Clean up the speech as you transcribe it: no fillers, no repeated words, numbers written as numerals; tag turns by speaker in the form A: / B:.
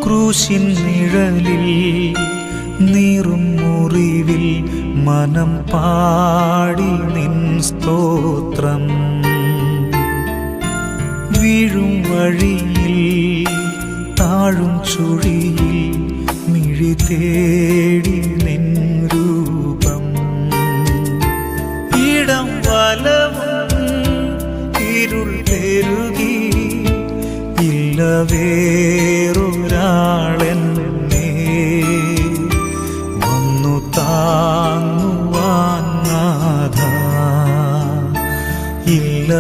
A: ക്രൂശിൻ നിഴലിൽ നീറും മുറിവിൽ മനം പാടി നിൻ സ്തോത്രം. വീഴും വഴിയിൽ താഴും ചുഴിയിൽ മിഴി തേടി നിൻ രൂപം. ഇടം വലവും ഇരുൾ പെരുകി ഇല്ല വേറൊരാളെന്നെ വന്നു താങ്ങുവാൻ നാഥാ. ഇല്ല